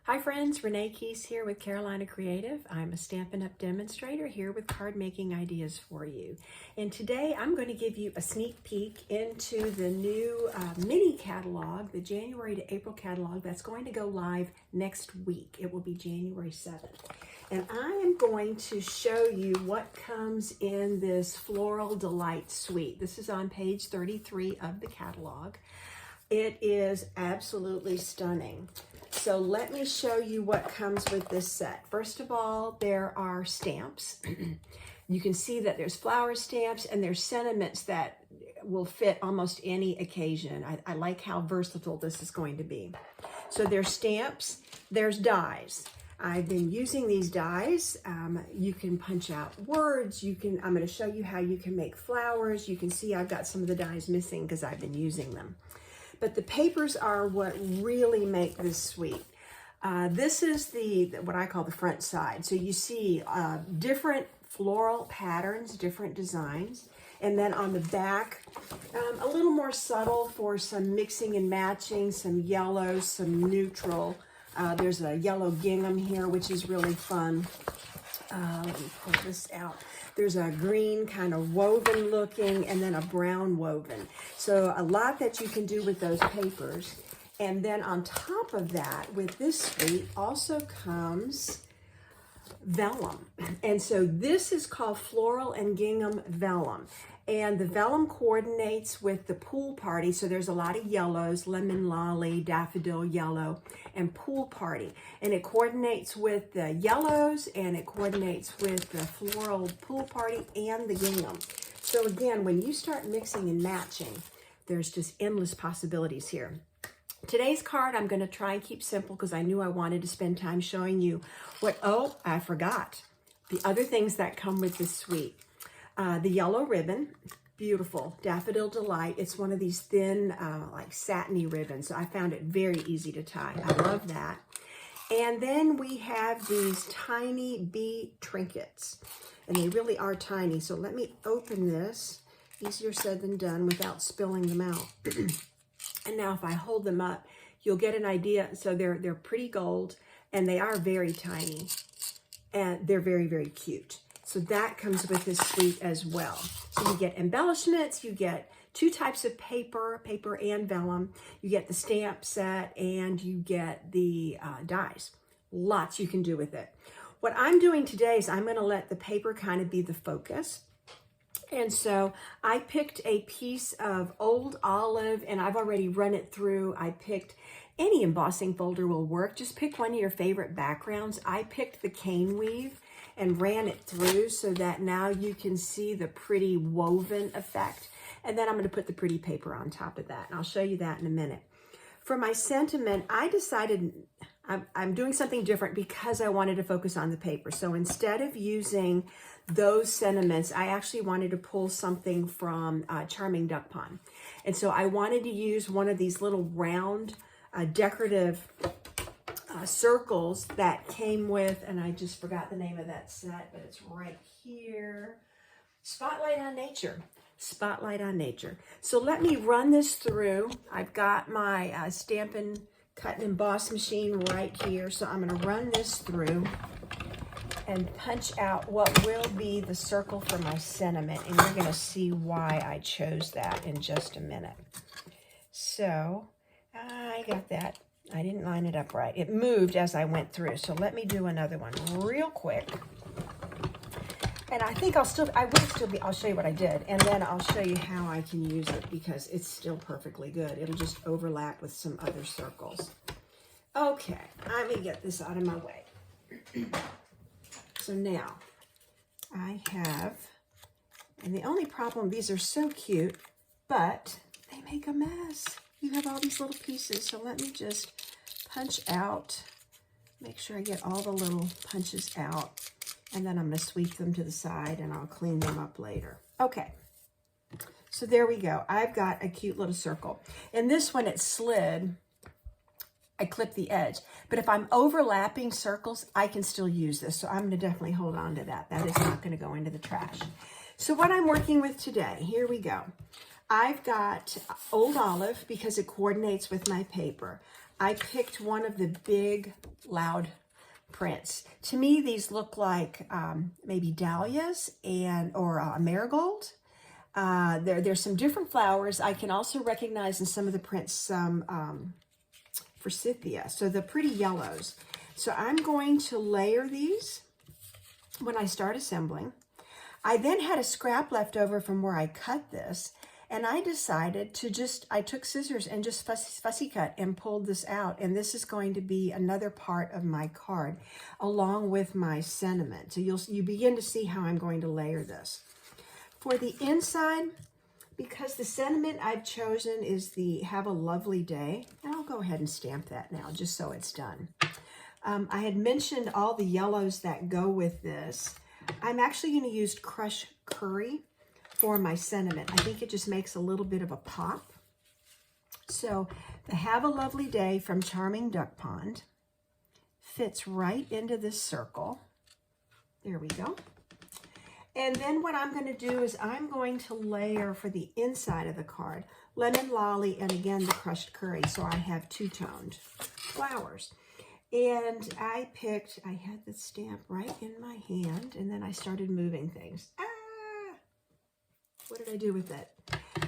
Hi friends, Renee Keese here with Carolina Creative. I'm a Stampin' Up! Demonstrator here with card making ideas for you. And today I'm going to give you a sneak peek into the new mini catalog, the January to April catalog that's going to go live next week. It will be January 7th. And I am going to show you what comes in this Floral Delight Suite. This is on page 33 of the catalog. It is absolutely stunning. So let me show you what comes with this set. First of all, there are stamps. You can see that there's flower stamps and there's sentiments that will fit almost any occasion. I like how versatile this is going to be. So there's stamps, there's dies. I've been using these dies. You can punch out words. I'm going to show you how you can make flowers. You can see I've got some of the dies missing because I've been using them. But the papers are what really make this suite. This is what I call the front side. So you see different floral patterns, different designs. And then on the back, a little more subtle for some mixing and matching, some yellow, some neutral. There's a yellow gingham here, which is really fun. Let me pull this out. There's a green kind of woven looking and then a brown woven. So a lot that you can do with those papers. And then on top of that, with this suite also comes vellum. And so this is called Floral and Gingham Vellum. And the vellum coordinates with the pool party. So there's a lot of yellows, lemon lolly, daffodil yellow, and pool party. And it coordinates with the yellows and it coordinates with the floral pool party and the gingham. So again, when you start mixing and matching, there's just endless possibilities here. Today's card, I'm going to try and keep simple because I knew I wanted to spend time showing you oh, I forgot. The other things that come with this suite. The yellow ribbon, beautiful, Daffodil Delight. It's one of these thin, like satiny ribbons. So I found it very easy to tie. I love that. And then we have these tiny bee trinkets. And they really are tiny. So let me open this. Easier said than done without spilling them out. And now if I hold them up, you'll get an idea. So they're pretty gold and they are very tiny. And they're very, very cute. So that comes with this suite as well. So you get embellishments, you get two types of paper and vellum. You get the stamp set and you get the dies. Lots you can do with it. What I'm doing today is I'm going to let the paper kind of be the focus. And so I picked a piece of old olive and I've already run it through. I picked any embossing folder will work. Just pick one of your favorite backgrounds. I picked the cane weave and ran it through so that now you can see the pretty woven effect. And then I'm going to put the pretty paper on top of that. And I'll show you that in a minute. For my sentiment, I decided I'm doing something different because I wanted to focus on the paper. So instead of using those sentiments, I actually wanted to pull something from Charming Duck Pond. And so I wanted to use one of these little round decorative circles that came with, and I just forgot the name of that set, but it's right here. Spotlight on Nature. Spotlight on Nature. So let me run this through. I've got my Stampin' Cut and Emboss machine right here. So I'm going to run this through and punch out what will be the circle for my sentiment. And you're going to see why I chose that in just a minute. So I got that. I didn't line it up right. It moved as I went through. So let me do another one real quick. And I think I'll show you what I did. And then I'll show you how I can use it because it's still perfectly good. It'll just overlap with some other circles. Okay, let me get this out of my way. So now I have, and the only problem, these are so cute, but they make a mess. You have all these little pieces, so let me just punch out, make sure I get all the little punches out, and then I'm going to sweep them to the side and I'll clean them up later. Okay, so there we go. I've got a cute little circle. And this one, it slid. I clipped the edge. But if I'm overlapping circles, I can still use this. So I'm going to definitely hold on to that. That is not going to go into the trash. So what I'm working with today, here we go. I've got old olive because it coordinates with my paper. I picked one of the big, loud prints. To me, these look like maybe dahlias or marigold. There's some different flowers. I can also recognize in some of the prints some forsythia, so the pretty yellows. So I'm going to layer these when I start assembling. I then had a scrap left over from where I cut this, and I decided to I took scissors and just fussy cut and pulled this out, and this is going to be another part of my card along with my sentiment. So you begin to see how I'm going to layer this. For the inside, because the sentiment I've chosen is the Have a Lovely Day, and I'll go ahead and stamp that now just so it's done. I had mentioned all the yellows that go with this. I'm actually going to use crushed curry for my sentiment. I think it just makes a little bit of a pop. So the Have a Lovely Day from Charming Duck Pond fits right into this circle. There we go. And then what I'm going to do is I'm going to layer for the inside of the card lemon lolly and again the crushed curry. So I have two-toned flowers. And I had the stamp right in my hand, and then I started moving things. What did I do with it?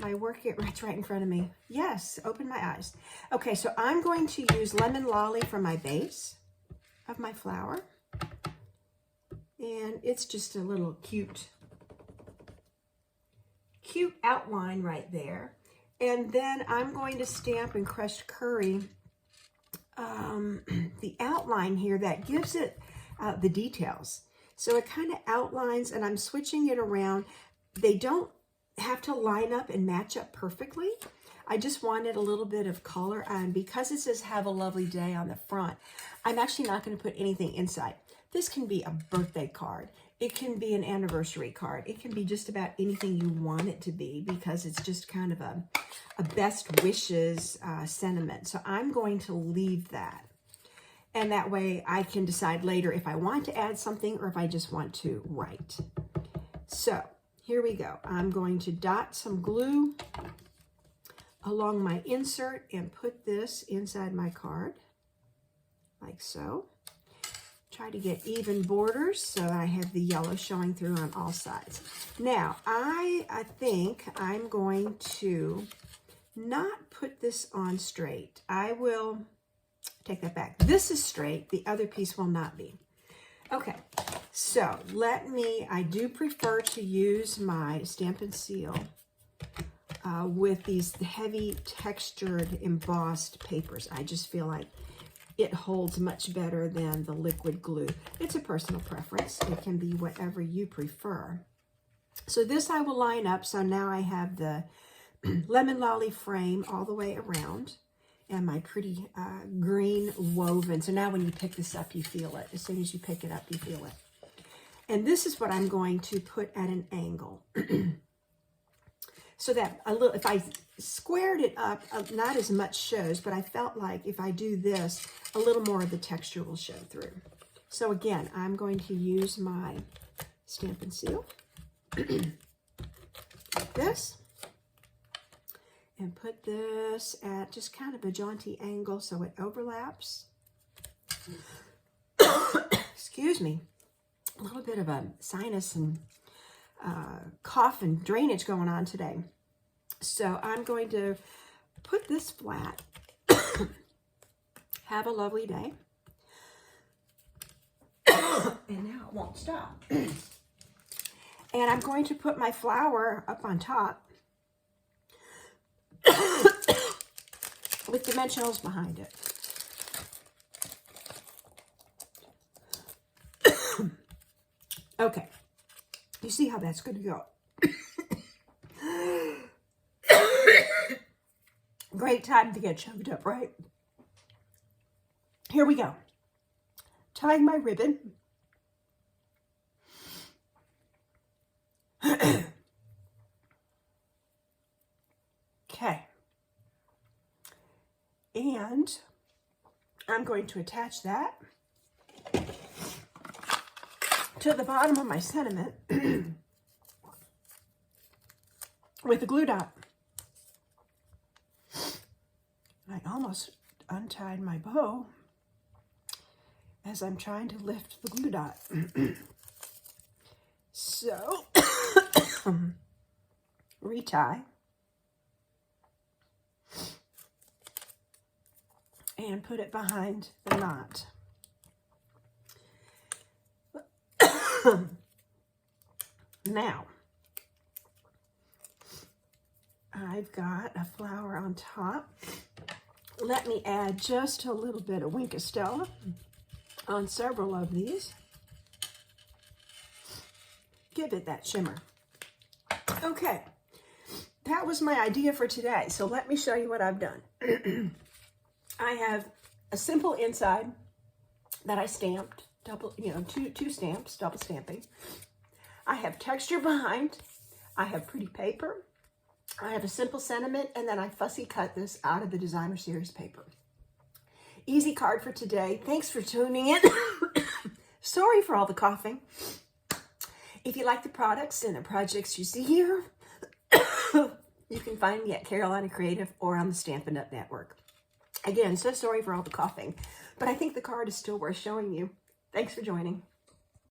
My work it's right in front of me. Yes, open my eyes. Okay, so I'm going to use lemon lolly for my base of my flower. And it's just a little cute outline right there. And then I'm going to stamp in crushed curry the outline here that gives it the details. So it kind of outlines, and I'm switching it around. They don't have to line up and match up perfectly. I just wanted a little bit of color, and because it says Have a Lovely Day on the front, I'm actually not going to put anything inside. This can be a birthday card. It can be an anniversary card. It can be just about anything you want it to be because it's just kind of a best wishes sentiment. So I'm going to leave that. And that way I can decide later if I want to add something or if I just want to write. So here we go. I'm going to dot some glue along my insert and put this inside my card like so. Try to get even borders so I have the yellow showing through on all sides. Now, I think I'm going to not put this on straight. I will take that back. This is straight. The other piece will not be. Okay, so I do prefer to use my Stampin' Seal with these heavy textured embossed papers. I just feel like it holds much better than the liquid glue. It's a personal preference. It can be whatever you prefer. So this I will line up. So now I have the lemon lolly frame all the way around and my pretty green woven. So now when you pick this up, you feel it. As soon as you pick it up, you feel it. And this is what I'm going to put at an angle. So that if I squared it up, not as much shows, but I felt like if I do this, a little more of the texture will show through. So again, I'm going to use my Stampin' Seal, like this, and put this at just kind of a jaunty angle so it overlaps. Excuse me, a little bit of a sinus and cough and drainage going on today. So I'm going to put this flat. Have a lovely day. And now it won't stop. And I'm going to put my flower up on top with dimensionals behind it. Okay. You see how that's going to go. Great time to get choked up, right? Here we go. Tying my ribbon. Okay. And I'm going to attach that to the bottom of my sentiment with a glue dot. I almost untied my bow as I'm trying to lift the glue dot. So, retie. And put it behind the knot. Now, I've got a flower on top. Let me add just a little bit of Wink of Stella on several of these. Give it that shimmer. Okay, that was my idea for today. So let me show you what I've done. I have a simple inside that I stamped, two stamps, double stamping. I have texture behind. I have pretty paper. I have a simple sentiment, and then I fussy cut this out of the Designer Series paper. Easy card for today. Thanks for tuning in. Sorry for all the coughing. If you like the products and the projects you see here, you can find me at Carolina Creative or on the Stampin' Up! Network. Again, so sorry for all the coughing, but I think the card is still worth showing you. Thanks for joining.